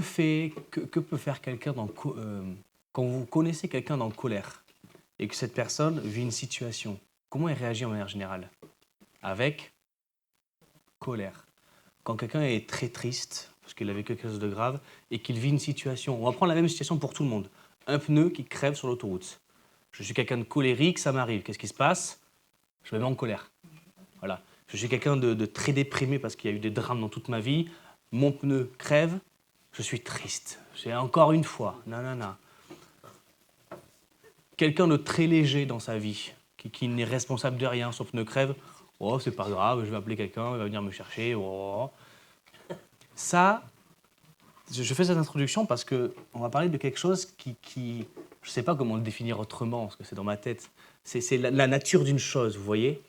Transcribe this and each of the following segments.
que peut faire quelqu'un quand vous connaissez quelqu'un en colère et que cette personne vit une situation, comment il réagit en manière générale? Avec colère. Quand quelqu'un est très triste, parce qu'il a vécu quelque chose de grave, et qu'il vit une situation, on va prendre la même situation pour tout le monde. Un pneu qui crève sur l'autoroute. Je suis quelqu'un de colérique, ça m'arrive. Qu'est-ce qui se passe? Je me mets en colère. Voilà. Je suis quelqu'un de très déprimé parce qu'il y a eu des drames dans toute ma vie. Mon pneu crève, je suis triste. C'est encore une fois. Nanana. Quelqu'un de très léger dans sa vie, qui n'est responsable de rien, son pneu crève. Oh, c'est pas grave, je vais appeler quelqu'un, il va venir me chercher. Oh. Ça, je fais cette introduction parce qu'on va parler de quelque chose qui je ne sais pas comment le définir autrement, parce que c'est dans ma tête. C'est la nature d'une chose, vous voyez?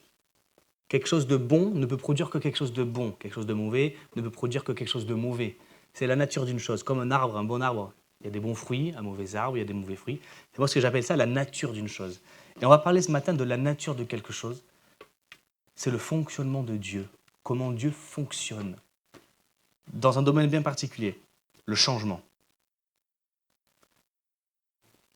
Quelque chose de bon ne peut produire que quelque chose de bon. Quelque chose de mauvais ne peut produire que quelque chose de mauvais. C'est la nature d'une chose. Comme un arbre, un bon arbre, il y a des bons fruits, un mauvais arbre, il y a des mauvais fruits. C'est moi ce que j'appelle ça la nature d'une chose. Et on va parler ce matin de la nature de quelque chose. C'est le fonctionnement de Dieu. Comment Dieu fonctionne. Dans un domaine bien particulier, le changement.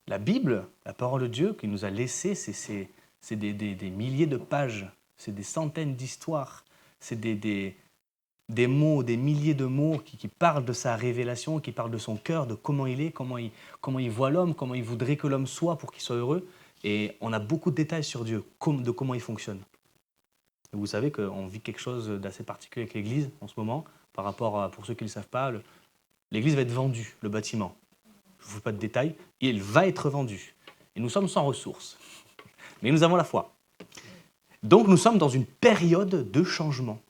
La Bible, la parole de Dieu qu'il nous a laissée, c'est des milliers de pages, c'est des centaines d'histoires, c'est des mots, des milliers de mots qui parlent de sa révélation, qui parlent de son cœur, de comment il est, comment il voit l'homme, comment il voudrait que l'homme soit pour qu'il soit heureux. Et on a beaucoup de détails sur Dieu, de comment il fonctionne. Et vous savez qu'on vit quelque chose d'assez particulier avec l'Église en ce moment, par rapport à, pour ceux qui ne le savent pas, l'Église va être vendue, le bâtiment. Je ne vous fais pas de détails, il va être vendu. Et nous sommes sans ressources. Mais nous avons la foi. Donc nous sommes dans une période de changement.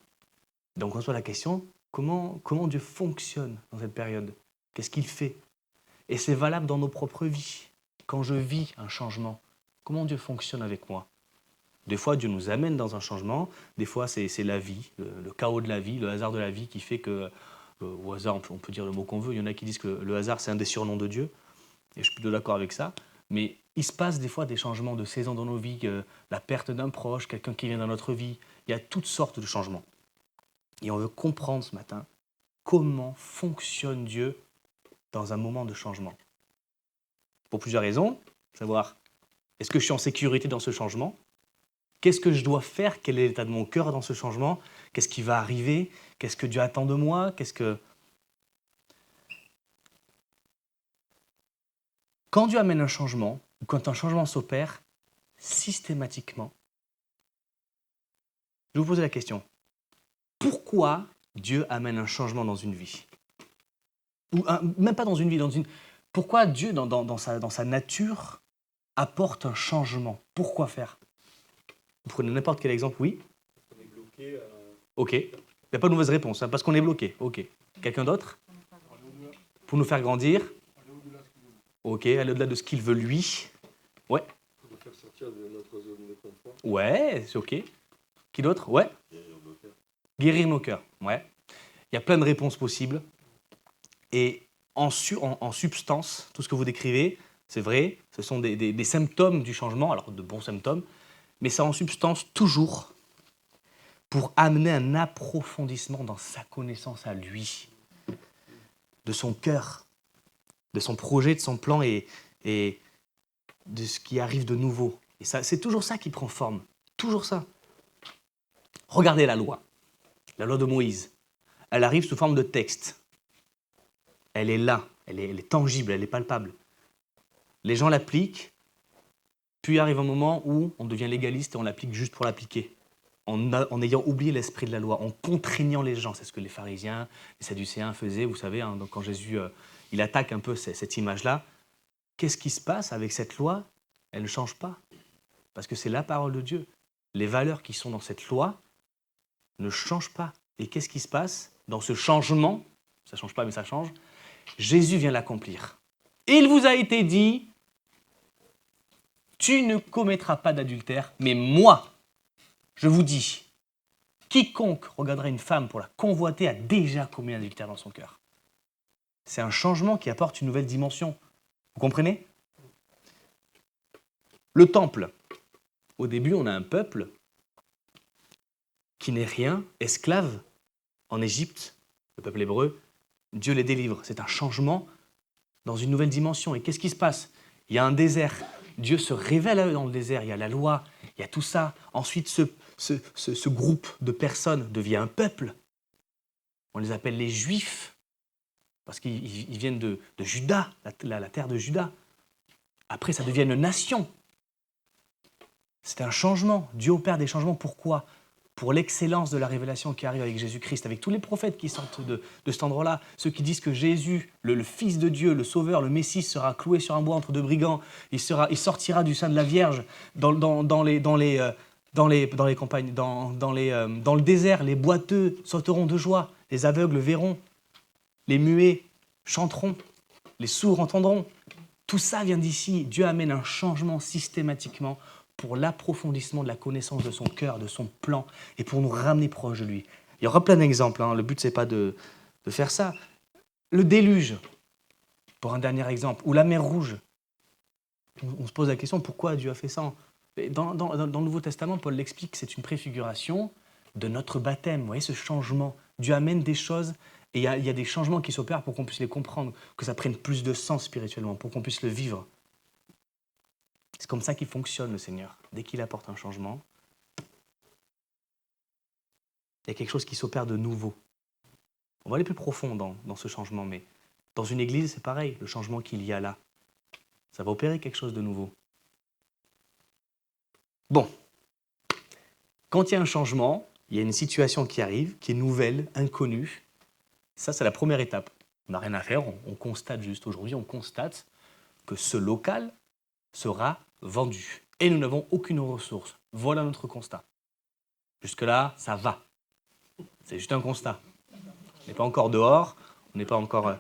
Donc on se pose la question, comment Dieu fonctionne dans cette période? Qu'est-ce qu'il fait? Et c'est valable dans nos propres vies. Quand je vis un changement, comment Dieu fonctionne avec moi? Des fois, Dieu nous amène dans un changement. Des fois, c'est la vie, le chaos de la vie, le hasard de la vie qui fait que, au hasard, on peut dire le mot qu'on veut. Il y en a qui disent que le hasard, c'est un des surnoms de Dieu. Et je suis plutôt d'accord avec ça. Mais il se passe des fois des changements de saison dans nos vies, la perte d'un proche, quelqu'un qui vient dans notre vie. Il y a toutes sortes de changements. Et on veut comprendre ce matin comment fonctionne Dieu dans un moment de changement. Pour plusieurs raisons. Savoir, est-ce que je suis en sécurité dans ce changement? Qu'est-ce que je dois faire? Quel est l'état de mon cœur dans ce changement? Qu'est-ce qui va arriver? Qu'est-ce que Dieu attend de moi? Quand Dieu amène un changement, ou quand un changement s'opère, systématiquement, je vais vous poser la question. Pourquoi Dieu amène un changement dans une vie? Ou même pas dans une vie, Pourquoi Dieu, dans sa nature, apporte un changement? Pourquoi faire? Vous prenez n'importe quel exemple, oui? On est bloqué. Ok. Il n'y a pas de mauvaise réponse, hein, parce qu'on est bloqué. Ok. Quelqu'un d'autre? Pour nous faire grandir? Ok, aller au-delà de ce qu'il veut lui. Ouais. Pour nous faire sortir de notre zone de confort. Ouais, c'est ok. Qui d'autre? Ouais. Guérir nos cœurs. Ouais. Il y a plein de réponses possibles. Et en substance, tout ce que vous décrivez, c'est vrai, ce sont des symptômes du changement, alors de bons symptômes, mais c'est en substance toujours pour amener un approfondissement dans sa connaissance à lui, de son cœur, de son projet, de son plan et de ce qui arrive de nouveau. Et ça, c'est toujours ça qui prend forme, toujours ça. Regardez la loi de Moïse. Elle arrive sous forme de texte. Elle est là, elle est tangible, elle est palpable. Les gens l'appliquent, puis arrive un moment où on devient légaliste et on l'applique juste pour l'appliquer, en ayant oublié l'esprit de la loi, en contraignant les gens. C'est ce que les pharisiens, les sadducéens faisaient, vous savez, hein, donc quand Jésus il attaque un peu cette image-là. Qu'est-ce qui se passe avec cette loi? Elle ne change pas, parce que c'est la parole de Dieu. Les valeurs qui sont dans cette loi ne changent pas. Et qu'est-ce qui se passe dans ce changement? Ça ne change pas, mais ça change. Jésus vient l'accomplir. Il vous a été dit, tu ne commettras pas d'adultère, mais moi, je vous dis, quiconque regardera une femme pour la convoiter a déjà commis un adultère dans son cœur. C'est un changement qui apporte une nouvelle dimension. Vous comprenez? Le temple. Au début, on a un peuple qui n'est rien, esclave en Égypte, le peuple hébreu, Dieu les délivre. C'est un changement dans une nouvelle dimension. Et qu'est-ce qui se passe? Il y a un désert. Dieu se révèle à eux dans le désert. Il y a la loi, il y a tout ça. Ensuite, ce groupe de personnes devient un peuple. On les appelle les Juifs, parce qu'ils viennent de Juda, la terre de Juda. Après, ça devient une nation. C'est un changement. Dieu opère des changements. Pourquoi? Pour l'excellence de la révélation qui arrive avec Jésus-Christ, avec tous les prophètes qui sortent de cet endroit-là, ceux qui disent que Jésus, le Fils de Dieu, le Sauveur, le Messie, sera cloué sur un bois entre deux brigands, il sortira du sein de la Vierge dans les campagnes, dans le désert, les boiteux sauteront de joie, les aveugles verront, les muets chanteront, les sourds entendront. Tout ça vient d'ici. Dieu amène un changement systématiquement pour l'approfondissement de la connaissance de son cœur, de son plan, et pour nous ramener proche de lui. Il y aura plein d'exemples, le but, ce n'est pas de faire ça. Le déluge, pour un dernier exemple, ou la mer Rouge. On se pose la question, pourquoi Dieu a fait ça? Dans le Nouveau Testament, Paul l'explique, c'est une préfiguration de notre baptême. Vous voyez ce changement. Dieu amène des choses, et il y a des changements qui s'opèrent pour qu'on puisse les comprendre, que ça prenne plus de sens spirituellement, pour qu'on puisse le vivre. C'est comme ça qu'il fonctionne, le Seigneur. Dès qu'il apporte un changement, il y a quelque chose qui s'opère de nouveau. On va aller plus profond dans ce changement, mais dans une église, c'est pareil, le changement qu'il y a là. Ça va opérer quelque chose de nouveau. Bon, quand il y a un changement, il y a une situation qui arrive, qui est nouvelle, inconnue. Ça, c'est la première étape. On n'a rien à faire, on constate juste aujourd'hui, on constate que ce local sera vendu. Et nous n'avons aucune ressource. Voilà notre constat. Jusque-là, ça va. C'est juste un constat. On n'est pas encore dehors, on n'est pas encore...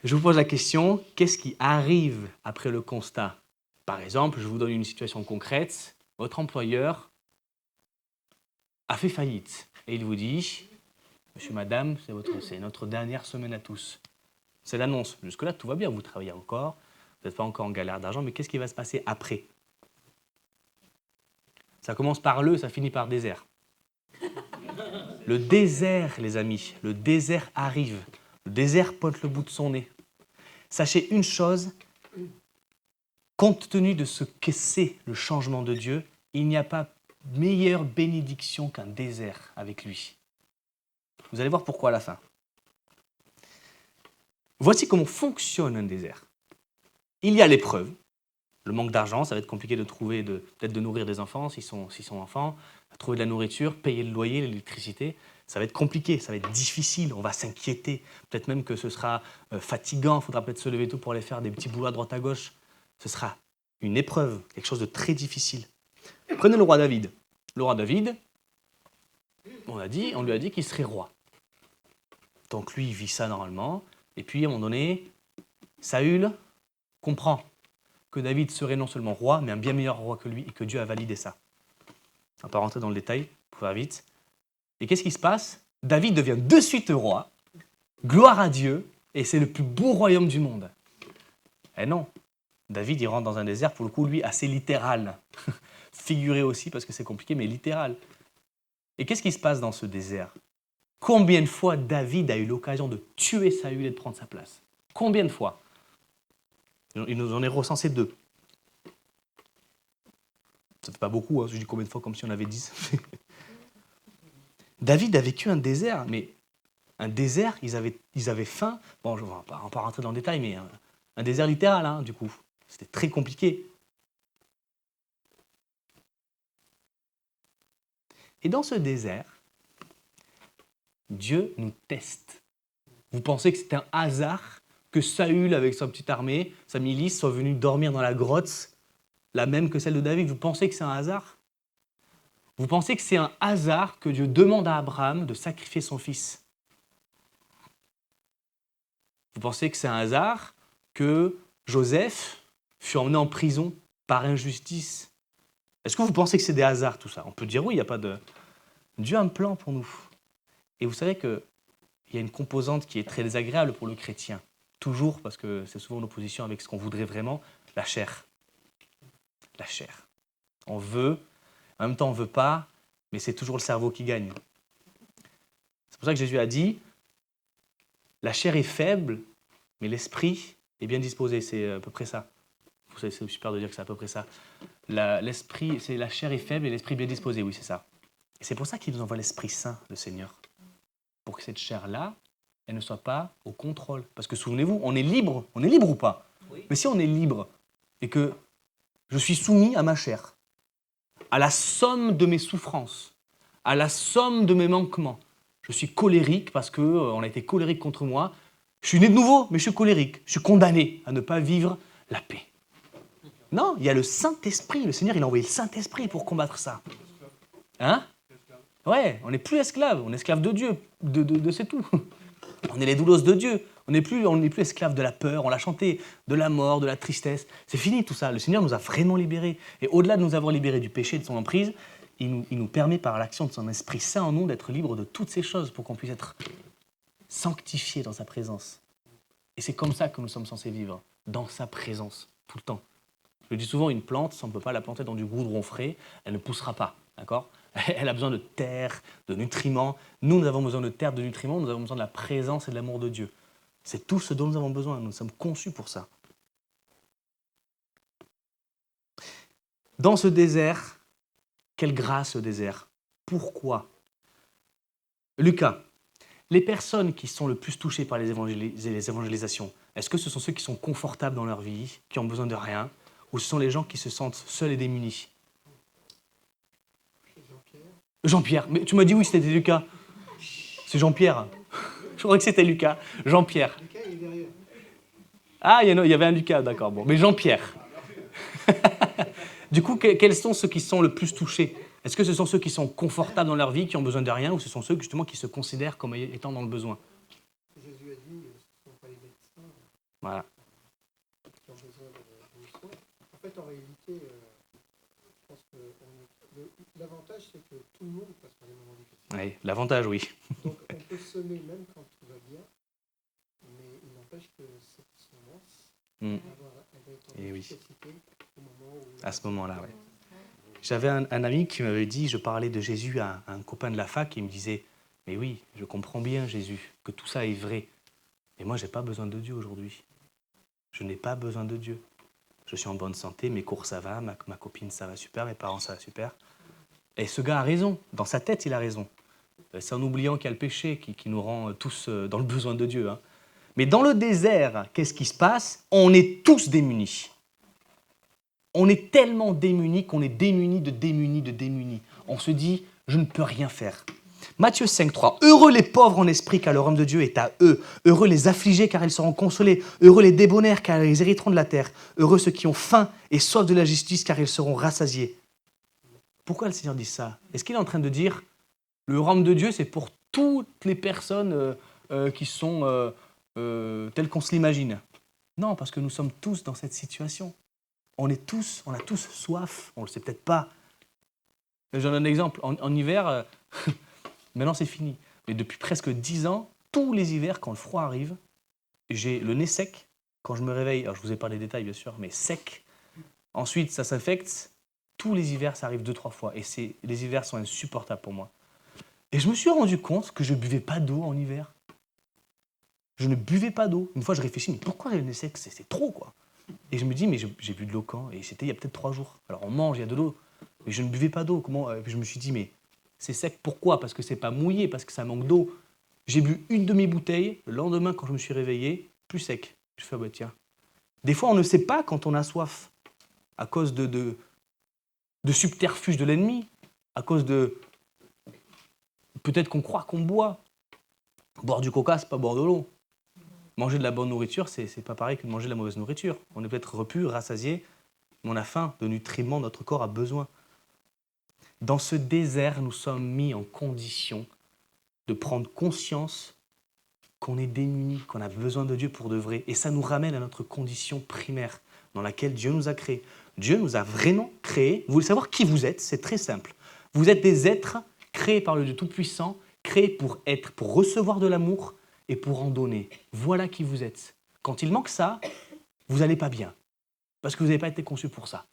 Je vous pose la question, qu'est-ce qui arrive après le constat? Par exemple, je vous donne une situation concrète. Votre employeur a fait faillite. Et il vous dit, monsieur, madame, c'est notre dernière semaine à tous. C'est l'annonce. Jusque-là, tout va bien, vous travaillez encore. Vous n'êtes pas encore en galère d'argent, mais qu'est-ce qui va se passer après? Ça commence par ça finit par désert. Le désert, les amis, le désert arrive. Le désert pointe le bout de son nez. Sachez une chose, compte tenu de ce que c'est le changement de Dieu, il n'y a pas meilleure bénédiction qu'un désert avec lui. Vous allez voir pourquoi à la fin. Voici comment fonctionne un désert. Il y a l'épreuve, le manque d'argent, ça va être compliqué de trouver, peut-être de nourrir des enfants, s'ils sont enfants, trouver de la nourriture, payer le loyer, l'électricité, ça va être compliqué, ça va être difficile, on va s'inquiéter, peut-être même que ce sera fatigant, il faudra peut-être se lever tôt pour aller faire des petits boulots à droite à gauche. Ce sera une épreuve, quelque chose de très difficile. Prenez le roi David. Le roi David, on lui a dit qu'il serait roi. Donc lui, il vit ça normalement, et puis à un moment donné, Saül comprend que David serait non seulement roi, mais un bien meilleur roi que lui, et que Dieu a validé ça. On ne va pas rentrer dans le détail, pour faire vite. Et qu'est-ce qui se passe? David devient de suite roi, gloire à Dieu, et c'est le plus beau royaume du monde. Eh non, David, il rentre dans un désert, pour le coup, lui, assez littéral. Figuré aussi, parce que c'est compliqué, mais littéral. Et qu'est-ce qui se passe dans ce désert? Combien de fois David a eu l'occasion de tuer Saül et de prendre sa place? Combien de fois? Il nous en est recensé 2. Ça ne fait pas beaucoup, je dis combien de fois comme si on avait 10. David a vécu un désert, mais un désert, ils avaient faim. Bon, on ne va pas rentrer dans le détail, mais un désert littéral, du coup. C'était très compliqué. Et dans ce désert, Dieu nous teste. Vous pensez que c'est un hasard que Saül, avec sa petite armée, sa milice, soit venu dormir dans la grotte, la même que celle de David? Vous pensez que c'est un hasard? Vous pensez que c'est un hasard que Dieu demande à Abraham de sacrifier son fils? Vous pensez que c'est un hasard que Joseph fut emmené en prison par injustice? Est-ce que vous pensez que c'est des hasards tout ça? On peut dire oui, il n'y a pas de... Dieu a un plan pour nous. Et vous savez qu'il y a une composante qui est très désagréable pour le chrétien. Toujours, parce que c'est souvent en opposition avec ce qu'on voudrait vraiment, la chair. La chair. On veut, en même temps on ne veut pas, mais c'est toujours le cerveau qui gagne. C'est pour ça que Jésus a dit, La chair est faible, mais l'esprit est bien disposé. C'est à peu près ça. C'est super de dire que c'est à peu près ça. L'esprit, c'est la chair est faible et l'esprit bien disposé. Oui, c'est ça. Et c'est pour ça qu'il nous envoie l'Esprit Saint, le Seigneur. Pour que cette chair-là, elle ne soit pas au contrôle. Parce que souvenez-vous, on est libre. On est libre ou pas? Oui. Mais si on est libre et que je suis soumis à ma chair, à la somme de mes souffrances, à la somme de mes manquements, je suis colérique parce qu'on a été colérique contre moi, je suis né de nouveau, mais je suis colérique. Je suis condamné à ne pas vivre la paix. Non, il y a le Saint-Esprit. Le Seigneur, il a envoyé le Saint-Esprit pour combattre ça. Hein? Ouais, on n'est plus esclave. On est esclave de Dieu. De c'est tout. On est les doulos de Dieu. On n'est plus esclave de la peur. On l'a chanté, de la mort, de la tristesse. C'est fini tout ça. Le Seigneur nous a vraiment libérés. Et au-delà de nous avoir libérés du péché et de son emprise, il nous permet par l'action de son Esprit Saint en nous d'être libres de toutes ces choses pour qu'on puisse être sanctifiés dans sa présence. Et c'est comme ça que nous sommes censés vivre, dans sa présence, tout le temps. Je dis souvent, une plante, si on ne peut pas la planter dans du goudron frais, elle ne poussera pas, d'accord? Elle a besoin de terre, de nutriments. Nous avons besoin de terre, de nutriments, nous avons besoin de la présence et de l'amour de Dieu. C'est tout ce dont nous avons besoin, nous sommes conçus pour ça. Dans ce désert, quelle grâce ce désert! Pourquoi? Lucas, les personnes qui sont le plus touchées par les évangélisations, est-ce que ce sont ceux qui sont confortables dans leur vie, qui ont besoin de rien, ou ce sont les gens qui se sentent seuls et démunis? Jean-Pierre. Mais tu m'as dit oui, c'était Lucas. C'est Jean-Pierre. Je croyais que c'était Lucas. Jean-Pierre. Lucas, il est derrière. Ah, il y avait un Lucas, d'accord. Bon, mais Jean-Pierre. Du coup, quels sont ceux qui sont le plus touchés? Est-ce que ce sont ceux qui sont confortables dans leur vie, qui ont besoin de rien, ou ce sont ceux justement qui se considèrent comme étant dans le besoin? Jésus a dit, ce ne sont pas les médecins. Voilà. Qui ont besoin de soins. En fait, en réalité, je pense que l'avantage, c'est que tout le monde passe par des moments difficiles. Oui, l'avantage, oui. Donc, on peut semer même quand tout va bien, mais il n'empêche que cette semence, elle va être en efficacité au moment où... À ce moment-là, oui. J'avais un ami qui m'avait dit, je parlais de Jésus à un copain de la fac, et il me disait, mais oui, je comprends bien, Jésus, que tout ça est vrai. Mais moi, je n'ai pas besoin de Dieu aujourd'hui. Je n'ai pas besoin de Dieu. Je suis en bonne santé, mes cours, ça va, ma copine, ça va super, mes parents, ça va super. Et ce gars a raison. Dans sa tête, il a raison. C'est en oubliant qu'il y a le péché qui nous rend tous dans le besoin de Dieu. Hein. Mais dans le désert, qu'est-ce qui se passe? On est tous démunis. On est tellement démunis qu'on est démunis de démunis de démunis. On se dit, je ne peux rien faire. Matthieu 5,3. Heureux les pauvres en esprit, car le royaume de Dieu est à eux. Heureux les affligés, car ils seront consolés. Heureux les débonnaires, car ils hériteront de la terre. Heureux ceux qui ont faim et soif de la justice, car ils seront rassasiés. Pourquoi le Seigneur dit ça? Est-ce qu'il est en train de dire, le royaume de Dieu, c'est pour toutes les personnes qui sont telles qu'on se l'imagine? Non, parce que nous sommes tous dans cette situation. On a tous soif, on ne le sait peut-être pas. Je donne un exemple. En hiver, maintenant c'est fini. Mais depuis presque 10 ans, tous les hivers, quand le froid arrive, j'ai le nez sec. Quand je me réveille, alors je vous ai pas les détails bien sûr, mais sec. Ensuite, ça s'infecte. Tous les hivers, ça arrive 2-3 fois. Et les hivers sont insupportables pour moi. Et je me suis rendu compte que je ne buvais pas d'eau en hiver. Je ne buvais pas d'eau. Une fois, je réfléchis, mais pourquoi j'ai le nez sec? C'est trop, quoi. Et je me dis, mais j'ai bu de l'eau quand? Et c'était il y a peut-être 3 jours. Alors on mange, il y a de l'eau, mais je ne buvais pas d'eau. Comment? Et puis je me suis dit, mais c'est sec, pourquoi? Parce que c'est pas mouillé, parce que ça manque d'eau. J'ai bu une demi-bouteille, le lendemain, quand je me suis réveillé, plus sec. Je fais, ah bah tiens. Des fois, on ne sait pas quand on a soif, à cause de subterfuges de l'ennemi, à cause de... Peut-être qu'on croit qu'on boit. Boire du coca, c'est pas boire de l'eau. Manger de la bonne nourriture, c'est pas pareil que de manger de la mauvaise nourriture. On est peut-être repu, rassasié, mais on a faim de nutriments, notre corps a besoin. Dans ce désert, nous sommes mis en condition de prendre conscience qu'on est démunis, qu'on a besoin de Dieu pour de vrai. Et ça nous ramène à notre condition primaire dans laquelle Dieu nous a créés. Dieu nous a vraiment créés. Vous voulez savoir qui vous êtes? C'est très simple. Vous êtes des êtres créés par le Dieu Tout-Puissant, créés pour recevoir de l'amour et pour en donner. Voilà qui vous êtes. Quand il manque ça, vous n'allez pas bien. Parce que vous n'avez pas été conçu pour ça.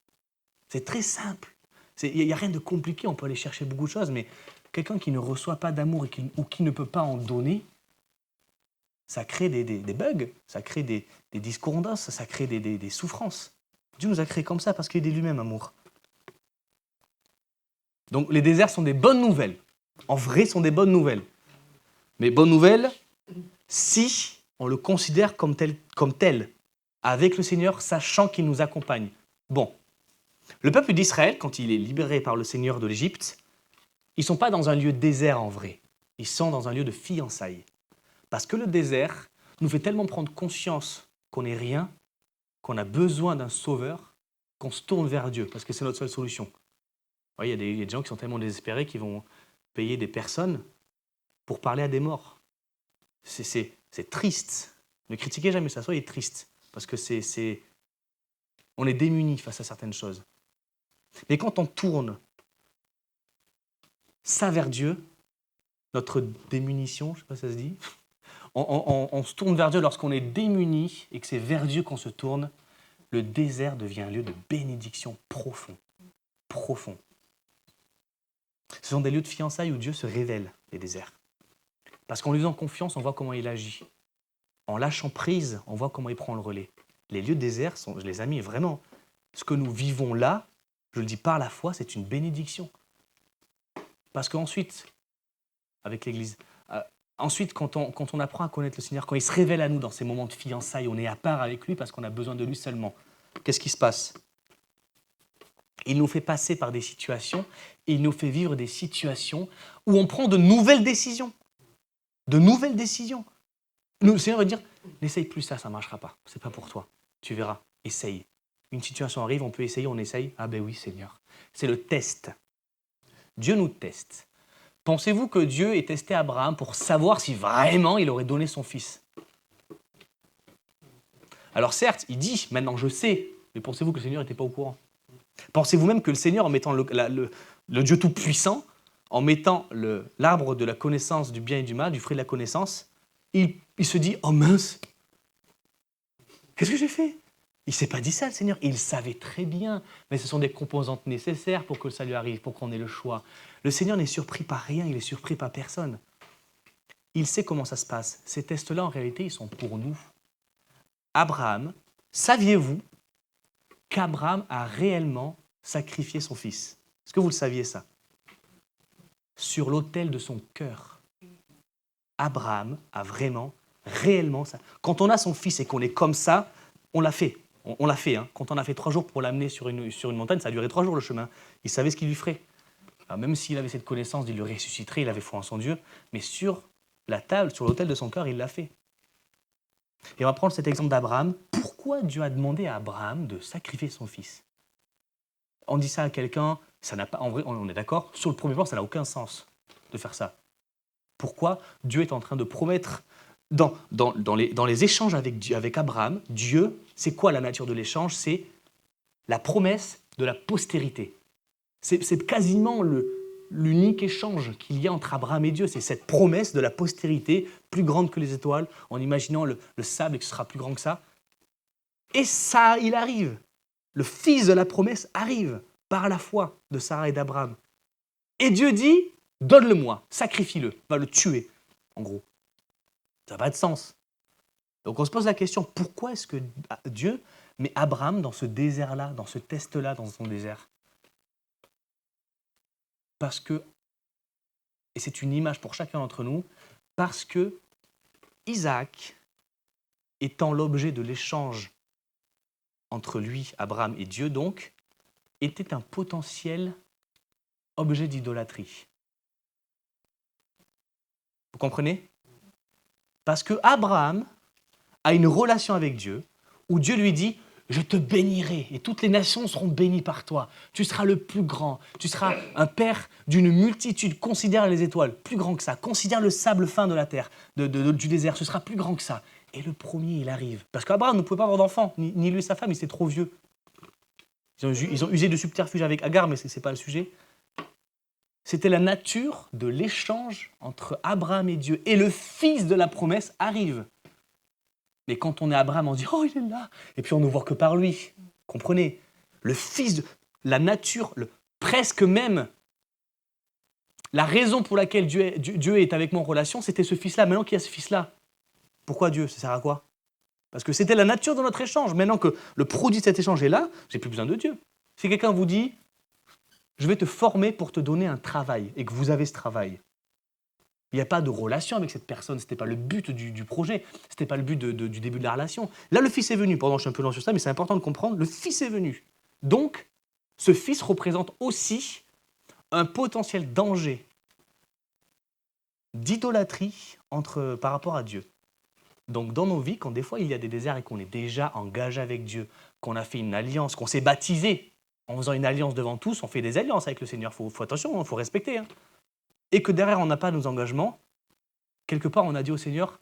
C'est très simple. Il n'y a rien de compliqué, on peut aller chercher beaucoup de choses, mais quelqu'un qui ne reçoit pas d'amour ou qui ne peut pas en donner, ça crée des bugs, ça crée des discordances, ça crée des souffrances. Dieu nous a créés comme ça parce qu'il est lui-même amour. Donc les déserts sont des bonnes nouvelles. En vrai, sont des bonnes nouvelles. Mais bonnes nouvelles si on le considère comme tel, avec le Seigneur, sachant qu'il nous accompagne. Bon, le peuple d'Israël, quand il est libéré par le Seigneur de l'Égypte, ils ne sont pas dans un lieu désert en vrai. Ils sont dans un lieu de fiançailles. Parce que le désert nous fait tellement prendre conscience qu'on n'est rien, qu'on a besoin d'un sauveur, qu'on se tourne vers Dieu, parce que c'est notre seule solution. Vous voyez, il y a des gens qui sont tellement désespérés qu'ils vont payer des personnes pour parler à des morts. C'est triste. Ne critiquez jamais ça, soyez triste. Parce que on est démunis face à certaines choses. Mais quand on tourne ça vers Dieu, notre démunition, je ne sais pas si ça se dit, on se tourne vers Dieu lorsqu'on est démuni et que c'est vers Dieu qu'on se tourne, le désert devient un lieu de bénédiction profond. Profond. Ce sont des lieux de fiançailles où Dieu se révèle, les déserts. Parce qu'en lui faisant confiance, on voit comment il agit. En lâchant prise, on voit comment il prend le relais. Les lieux de désert sont, les amis, vraiment, ce que nous vivons là, je le dis par la foi, c'est une bénédiction. Parce qu'ensuite, avec l'Église, ensuite, quand on apprend à connaître le Seigneur, quand il se révèle à nous dans ces moments de fiançailles, on est à part avec lui parce qu'on a besoin de lui seulement. Qu'est-ce qui se passe ? Il nous fait passer par des situations et il nous fait vivre des situations où on prend de nouvelles décisions. De nouvelles décisions. Le Seigneur va dire, n'essaye plus ça, ça ne marchera pas. Ce n'est pas pour toi. Tu verras, essaye. Une situation arrive, on peut essayer, on essaye. Ah ben oui, Seigneur. C'est le test. Dieu nous teste. Pensez-vous que Dieu ait testé Abraham pour savoir si vraiment il aurait donné son fils ? Alors certes, il dit, maintenant je sais, mais pensez-vous que le Seigneur n'était pas au courant ? Pensez-vous même que le Seigneur, en mettant le Dieu Tout-Puissant, en mettant l'arbre de la connaissance du bien et du mal, du fruit de la connaissance, il se dit « Oh mince, qu'est-ce que j'ai fait ?» Il ne s'est pas dit ça, le Seigneur. Il savait très bien, mais ce sont des composantes nécessaires pour que ça lui arrive, pour qu'on ait le choix. Le Seigneur n'est surpris par rien, il est surpris par personne. Il sait comment ça se passe. Ces tests-là, en réalité, ils sont pour nous. Abraham, saviez-vous qu'Abraham a réellement sacrifié son fils ? Est-ce que vous le saviez, ça ? Sur l'autel de son cœur. Abraham a vraiment, réellement ça. Quand on a son fils et qu'on est comme ça, on l'a fait. On l'a fait. Hein. Quand on a fait 3 jours pour l'amener sur une montagne, ça a duré 3 jours le chemin. Il savait ce qu'il lui ferait. Alors, même s'il avait cette connaissance, il le ressusciterait, il avait foi en son Dieu. Mais sur la table, sur l'autel de son cœur, il l'a fait. Et on va prendre cet exemple d'Abraham. Pourquoi Dieu a demandé à Abraham de sacrifier son fils ? On dit ça à quelqu'un, ça n'a pas, en vrai, on est d'accord, sur le premier plan, ça n'a aucun sens de faire ça. Pourquoi Dieu est en train de promettre dans les échanges avec Abraham, Dieu, c'est quoi la nature de l'échange ? C'est la promesse de la postérité. C'est quasiment l'unique échange qu'il y a entre Abraham et Dieu. C'est cette promesse de la postérité, plus grande que les étoiles, en imaginant le sable et que ce sera plus grand que ça. Et ça, il arrive. Le fils de la promesse arrive par la foi de Sarah et d'Abraham. Et Dieu dit, donne-le-moi, sacrifie-le, va le tuer, en gros. Ça n'a pas de sens. Donc on se pose la question, pourquoi est-ce que Dieu met Abraham dans ce désert-là, dans ce test-là, dans son désert ? Parce que, et c'est une image pour chacun d'entre nous, parce que Isaac, étant l'objet de l'échange entre lui, Abraham et Dieu donc, était un potentiel objet d'idolâtrie. Vous comprenez ? Parce que Abraham a une relation avec Dieu où Dieu lui dit « Je te bénirai et toutes les nations seront bénies par toi. Tu seras le plus grand. Tu seras un père d'une multitude. Considère les étoiles, plus grand que ça. Considère le sable fin de la terre, du désert. Ce sera plus grand que ça. » Et le premier, il arrive. Parce qu'Abraham ne pouvait pas avoir d'enfant, ni lui et sa femme, il était trop vieux. Ils ont usé de subterfuge avec Agar, mais ce n'est pas le sujet. C'était la nature de l'échange entre Abraham et Dieu. Et le fils de la promesse arrive. Mais quand on est Abraham, on dit « Oh, il est là !» Et puis on ne voit que par lui. Comprenez ? Le fils de la nature, presque même, la raison pour laquelle Dieu est avec moi en relation, c'était ce fils-là. Maintenant qu'il y a ce fils-là, Pourquoi Dieu? Ça sert à quoi? Parce que c'était la nature de notre échange. Maintenant que le produit de cet échange est là, j'ai plus besoin de Dieu. Si quelqu'un vous dit, je vais te former pour te donner un travail, et que vous avez ce travail, il n'y a pas de relation avec cette personne, ce n'était pas le but du projet, ce n'était pas le but du début de la relation. Là, le Fils est venu, pardon, je suis un peu lent sur ça, mais c'est important de comprendre, le Fils est venu. Donc, ce Fils représente aussi un potentiel danger d'idolâtrie par rapport à Dieu. Donc, dans nos vies, quand des fois il y a des déserts et qu'on est déjà engagé avec Dieu, qu'on a fait une alliance, qu'on s'est baptisé en faisant une alliance devant tous, on fait des alliances avec le Seigneur, il faut attention, il faut respecter. Hein. Et que derrière on n'a pas nos engagements, quelque part on a dit au Seigneur,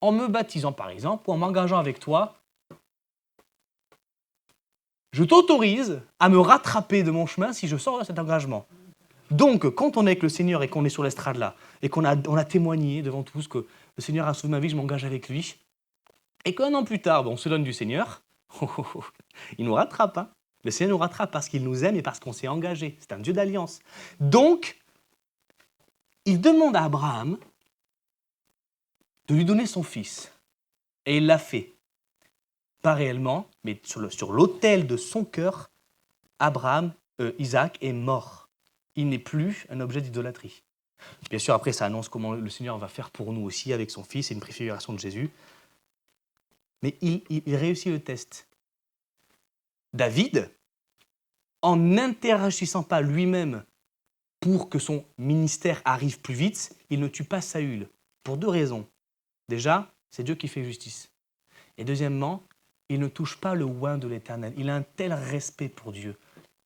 en me baptisant par exemple, ou en m'engageant avec toi, je t'autorise à me rattraper de mon chemin si je sors de cet engagement. Donc, quand on est avec le Seigneur et qu'on est sur l'estrade là, et on a témoigné devant tous que le Seigneur a sauvé ma vie, je m'engage avec lui, et qu'un an plus tard, on se donne du Seigneur, il nous rattrape. Hein. Le Seigneur nous rattrape parce qu'il nous aime et parce qu'on s'est engagé. C'est un Dieu d'alliance. Donc, il demande à Abraham de lui donner son fils. Et il l'a fait. Pas réellement, mais sur l'autel de son cœur, Isaac est mort. Il n'est plus un objet d'idolâtrie. Bien sûr, après, ça annonce comment le Seigneur va faire pour nous aussi avec son fils. C'est une préfiguration de Jésus. Mais il réussit le test. David, en n'interagissant pas lui-même pour que son ministère arrive plus vite, il ne tue pas Saül, pour 2 raisons. Déjà, c'est Dieu qui fait justice. Et deuxièmement, il ne touche pas le oint de l'Éternel. Il a un tel respect pour Dieu,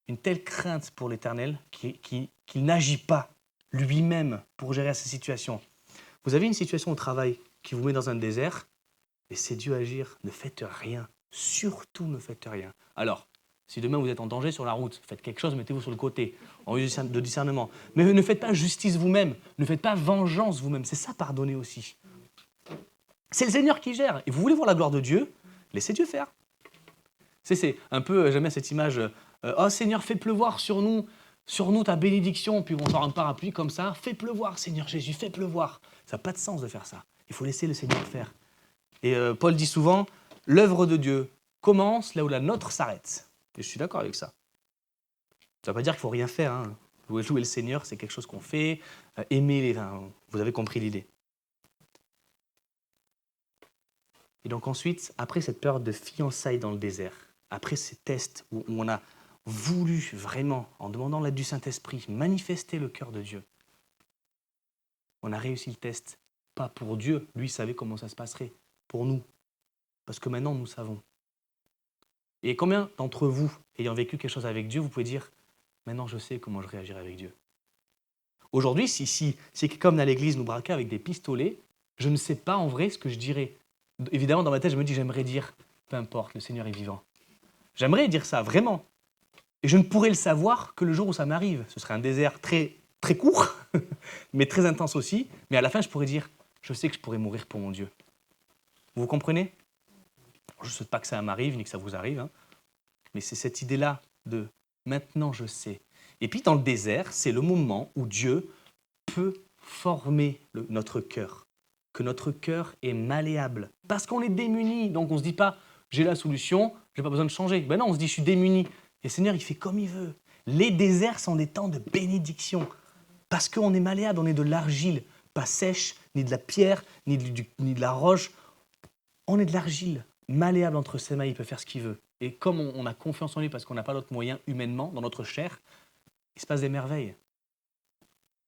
une telle crainte pour l'Éternel qu'il n'agit pas lui-même pour gérer cette situation. Vous avez une situation au travail qui vous met dans un désert, laissez Dieu agir, ne faites rien, surtout ne faites rien. Alors, si demain vous êtes en danger sur la route, faites quelque chose, mettez-vous sur le côté, en vue de discernement. Mais ne faites pas justice vous-même, ne faites pas vengeance vous-même, c'est ça pardonner aussi. C'est le Seigneur qui gère. Et vous voulez voir la gloire de Dieu, laissez Dieu faire. C'est un peu, j'aime bien cette image, oh Seigneur, fais pleuvoir sur nous ta bénédiction, puis on sort un parapluie comme ça, fais pleuvoir Seigneur Jésus, fais pleuvoir. Ça n'a pas de sens de faire ça. Il faut laisser le Seigneur faire. Et Paul dit souvent, l'œuvre de Dieu commence là où la nôtre s'arrête. Et je suis d'accord avec ça. Ça ne veut pas dire qu'il ne faut rien faire. Hein. Louer le Seigneur, c'est quelque chose qu'on fait. Aimer, vous avez compris l'idée. Et donc ensuite, après cette période de fiançailles dans le désert, après ces tests où on a voulu vraiment, en demandant l'aide du Saint-Esprit, manifester le cœur de Dieu, on a réussi le test. Pas pour Dieu, lui savait comment ça se passerait, pour nous. Parce que maintenant, nous savons. Et combien d'entre vous, ayant vécu quelque chose avec Dieu, vous pouvez dire, maintenant je sais comment je réagirai avec Dieu. Aujourd'hui, si quelqu'un venait à l'église nous braquait avec des pistolets, je ne sais pas en vrai ce que je dirais. Évidemment, dans ma tête, je me dis, j'aimerais dire, peu importe, le Seigneur est vivant. J'aimerais dire ça, vraiment. Et je ne pourrais le savoir que le jour où ça m'arrive. Ce serait un désert très, très court, mais très intense aussi. Mais à la fin, je pourrais dire, je sais que je pourrais mourir pour mon Dieu. Vous comprenez ? Je ne souhaite pas que ça m'arrive, ni que ça vous arrive. Hein. Mais c'est cette idée-là de « maintenant je sais ». Et puis dans le désert, c'est le moment où Dieu peut former notre cœur. Que notre cœur est malléable. Parce qu'on est démuni. Donc on ne se dit pas « j'ai la solution, je n'ai pas besoin de changer ». Ben non, on se dit « je suis démuni ». Et le Seigneur, il fait comme il veut. Les déserts sont des temps de bénédiction. Parce qu'on est malléable, on est de l'argile, pas sèche, ni de la pierre, ni de la roche. On est de l'argile, malléable entre ses mains, il peut faire ce qu'il veut. Et comme on a confiance en lui parce qu'on n'a pas d'autre moyen humainement, dans notre chair, il se passe des merveilles.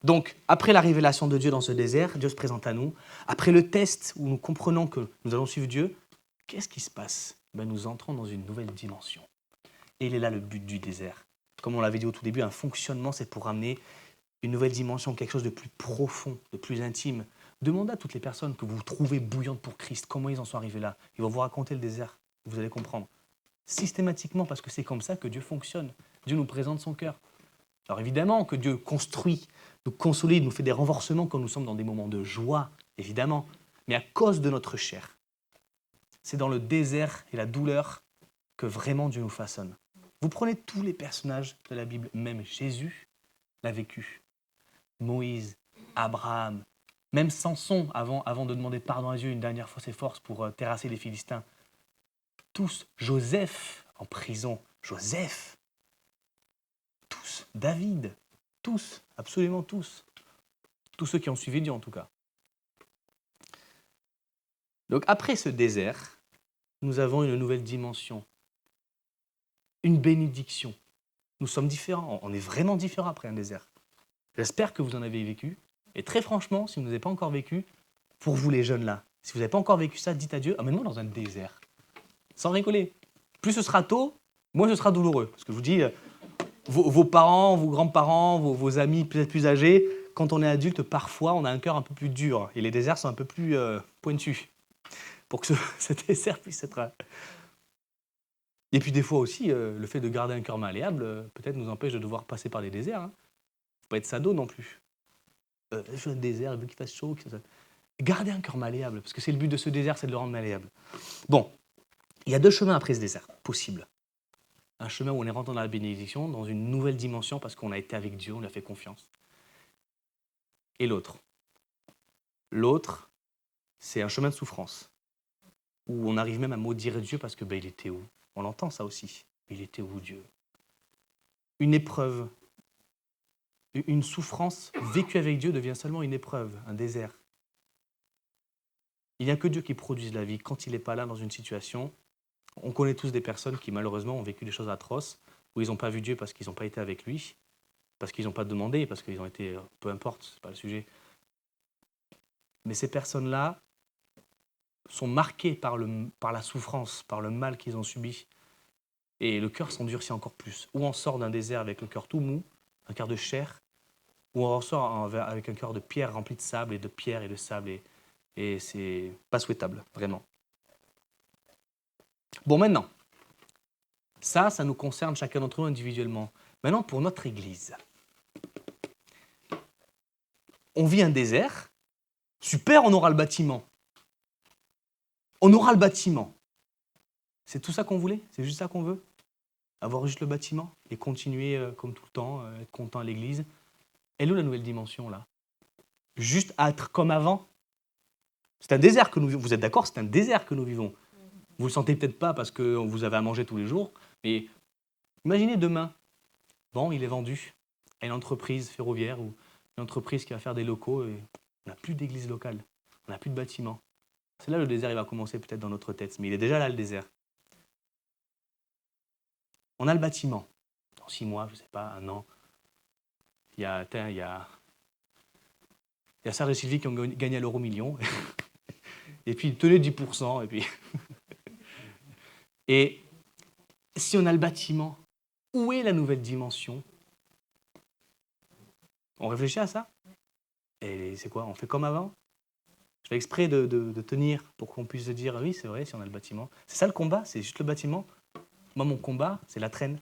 Donc, après la révélation de Dieu dans ce désert, Dieu se présente à nous. Après le test où nous comprenons que nous allons suivre Dieu, qu'est-ce qui se passe ? Nous entrons dans une nouvelle dimension. Et il est là le but du désert. Comme on l'avait dit au tout début, un fonctionnement, c'est pour amener une nouvelle dimension, quelque chose de plus profond, de plus intime. Demandez à toutes les personnes que vous trouvez bouillantes pour Christ, comment ils en sont arrivés là. Ils vont vous raconter le désert, vous allez comprendre. Systématiquement, parce que c'est comme ça que Dieu fonctionne. Dieu nous présente son cœur. Alors évidemment que Dieu construit, nous consolide, nous fait des renforcements quand nous sommes dans des moments de joie, évidemment. Mais à cause de notre chair, c'est dans le désert et la douleur que vraiment Dieu nous façonne. Vous prenez tous les personnages de la Bible, même Jésus l'a vécu. Moïse, Abraham, Même Samson, avant de demander pardon à Dieu une dernière fois ses forces pour terrasser les Philistins. Tous, Joseph en prison, Joseph, tous, David, tous, absolument tous. Tous ceux qui ont suivi Dieu en tout cas. Donc après ce désert, nous avons une nouvelle dimension, une bénédiction. Nous sommes différents, on est vraiment différents après un désert. J'espère que vous en avez vécu. Et très franchement, si vous n'avez pas encore vécu, pour vous les jeunes là, si vous n'avez pas encore vécu ça, dites à Dieu, emmène-moi dans un désert. Sans rigoler. Plus ce sera tôt, moins ce sera douloureux. Parce que je vous dis, vos parents, vos grands-parents, vos amis peut-être plus âgés, quand on est adulte, parfois on a un cœur un peu plus dur. Et les déserts sont un peu plus pointus. Pour que ce désert puisse être... Et puis des fois aussi, le fait de garder un cœur malléable, peut-être nous empêche de devoir passer par des déserts. Hein. Faut pas être sado non plus. Je suis un désert, il veut qu'il fasse chaud. Gardez un cœur malléable, parce que c'est le but de ce désert, c'est de le rendre malléable. Bon, il y a deux chemins après ce désert, possibles. Un chemin où on est rentré dans la bénédiction, dans une nouvelle dimension, parce qu'on a été avec Dieu, on lui a fait confiance. Et l'autre. L'autre, c'est un chemin de souffrance, où on arrive même à maudire Dieu parce que il était où? On entend ça aussi. Il était où Dieu? Une épreuve, une souffrance vécue avec Dieu devient seulement une épreuve, un désert. Il n'y a que Dieu qui produise la vie. Quand il n'est pas là dans une situation, on connaît tous des personnes qui malheureusement ont vécu des choses atroces, où ils n'ont pas vu Dieu parce qu'ils n'ont pas été avec lui, parce qu'ils n'ont pas demandé, parce qu'ils ont été, peu importe, ce n'est pas le sujet. Mais ces personnes-là sont marquées par la souffrance, par le mal qu'ils ont subi. Et le cœur s'endurcit encore plus. Ou on sort d'un désert avec le cœur tout mou, un cœur de chair, ou on ressort avec un cœur de pierre rempli de sable et de pierre et de sable. Et c'est pas souhaitable, vraiment. Bon, maintenant, ça nous concerne chacun d'entre nous individuellement. Maintenant, pour notre Église. On vit un désert. Super, on aura le bâtiment. On aura le bâtiment. C'est tout ça qu'on voulait? C'est juste ça qu'on veut? Avoir juste le bâtiment et continuer comme tout le temps, être content à l'église. Elle est où la nouvelle dimension là? Juste être comme avant? C'est un désert que nous vivons. Vous êtes d'accord? C'est un désert que nous vivons. Vous ne le sentez peut-être pas parce que vous avez à manger tous les jours, mais imaginez demain, bon, il est vendu à une entreprise ferroviaire ou une entreprise qui va faire des locaux et on n'a plus d'église locale, on n'a plus de bâtiment. C'est là le désert il va commencer peut-être dans notre tête, mais il est déjà là le désert. On a le bâtiment. Dans 6 mois, je ne sais pas, 1 an. Il y a Serge et Sylvie qui ont gagné à l'euro million. Et puis, tenez 10%. Et puis... Et si on a le bâtiment, où est la nouvelle dimension? On réfléchit à ça? Et c'est quoi? On fait comme avant? Je fais exprès de tenir pour qu'on puisse se dire, oui, c'est vrai, si on a le bâtiment. C'est ça le combat? C'est juste le bâtiment? Moi, mon combat, c'est la traîne.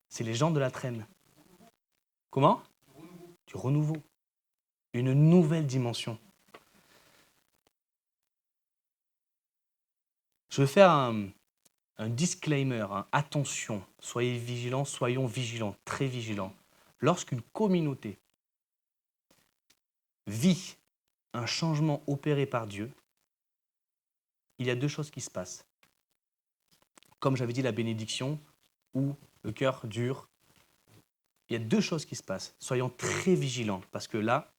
C'est les gens de la traîne. Comment? Du renouveau. Une nouvelle dimension. Je vais faire un disclaimer. Attention, soyez vigilants, soyons vigilants, très vigilants. Lorsqu'une communauté vit un changement opéré par Dieu, il y a 2 choses qui se passent. Comme j'avais dit, la bénédiction ou le cœur dur. Il y a 2 choses qui se passent. Soyons très vigilants, parce que là,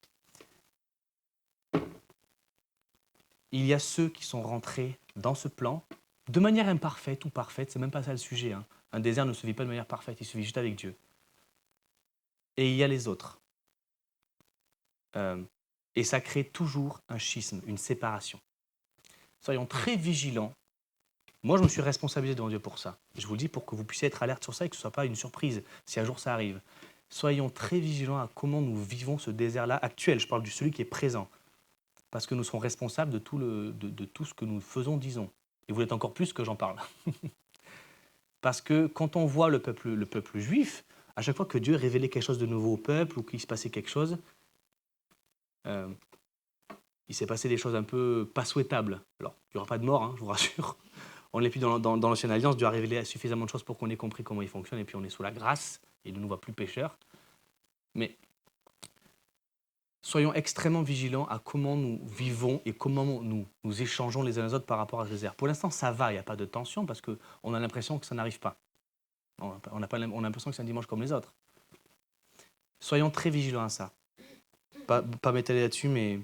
il y a ceux qui sont rentrés dans ce plan de manière imparfaite ou parfaite, c'est même pas ça le sujet. Hein. Un désert ne se vit pas de manière parfaite, il se vit juste avec Dieu. Et il y a les autres. Et ça crée toujours un schisme, une séparation. Soyons très vigilants. Moi, je me suis responsabilisé devant Dieu pour ça. Je vous le dis pour que vous puissiez être alerte sur ça et que ce ne soit pas une surprise si un jour ça arrive. Soyons très vigilants à comment nous vivons ce désert-là actuel. Je parle de celui qui est présent. Parce que nous serons responsables de tout ce que nous faisons, disons. Et vous l'êtes encore plus que j'en parle. Parce que quand on voit le peuple juif, à chaque fois que Dieu révélait quelque chose de nouveau au peuple ou qu'il se passait quelque chose, il s'est passé des choses un peu pas souhaitables. Alors, il n'y aura pas de mort, hein, je vous rassure. On n'est plus dans l'ancienne alliance, Dieu a révélé suffisamment de choses pour qu'on ait compris comment il fonctionne, et puis on est sous la grâce, et il ne nous voit plus pécheurs. Mais soyons extrêmement vigilants à comment nous vivons et comment nous échangeons les uns les autres par rapport à ce désert. Pour l'instant, ça va, il n'y a pas de tension parce qu'on a l'impression que ça n'arrive pas. On a l'impression que c'est un dimanche comme les autres. Soyons très vigilants à ça. Pas m'étaler là-dessus, mais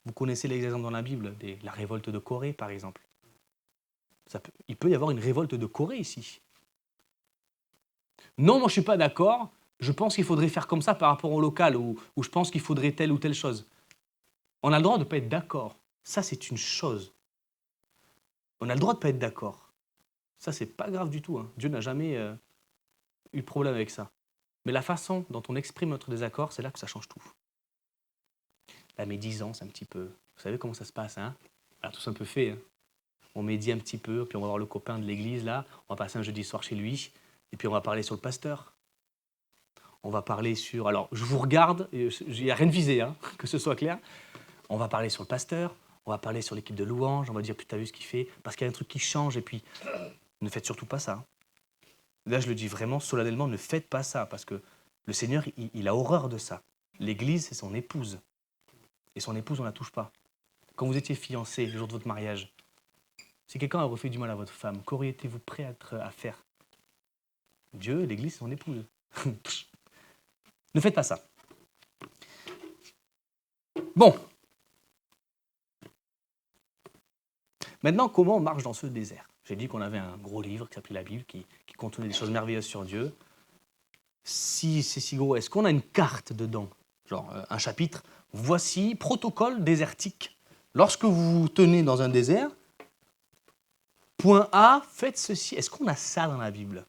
vous connaissez les exemples dans la Bible, la révolte de Corée, par exemple. Il peut y avoir une révolte de Corée ici. Non, moi je ne suis pas d'accord. Je pense qu'il faudrait faire comme ça par rapport au local, ou je pense qu'il faudrait telle ou telle chose. On a le droit de ne pas être d'accord. Ça, c'est une chose. On a le droit de ne pas être d'accord. Ça, c'est pas grave du tout. Hein. Dieu n'a jamais eu de problème avec ça. Mais la façon dont on exprime notre désaccord, c'est là que ça change tout. La médisance, un petit peu. Vous savez comment ça se passe, hein? On a tous un peu fait. Hein. On médit un petit peu, puis on va voir le copain de l'église, là. On va passer un jeudi soir chez lui, et puis on va parler sur le pasteur. On va parler sur... Alors, je vous regarde, il n'y a rien de visé, hein, que ce soit clair. On va parler sur le pasteur, on va parler sur l'équipe de louange, on va dire, putain, t'as vu ce qu'il fait, parce qu'il y a un truc qui change, et puis, ne faites surtout pas ça. Là, je le dis vraiment solennellement, ne faites pas ça, parce que le Seigneur, il a horreur de ça. L'église, c'est son épouse. Et son épouse, on ne la touche pas. Quand vous étiez fiancés, le jour de votre mariage, si quelqu'un a refait du mal à votre femme, qu'auriez-vous prêt à faire? Dieu, l'église, c'est son épouse. Ne faites pas ça. Bon. Maintenant, comment on marche dans ce désert? J'ai dit qu'on avait un gros livre qui s'appelait la Bible, qui contenait des choses merveilleuses sur Dieu. Si c'est si gros, est-ce qu'on a une carte dedans? Genre un chapitre, voici protocole désertique. Lorsque vous vous tenez dans un désert, point A, faites ceci. Est-ce qu'on a ça dans la Bible?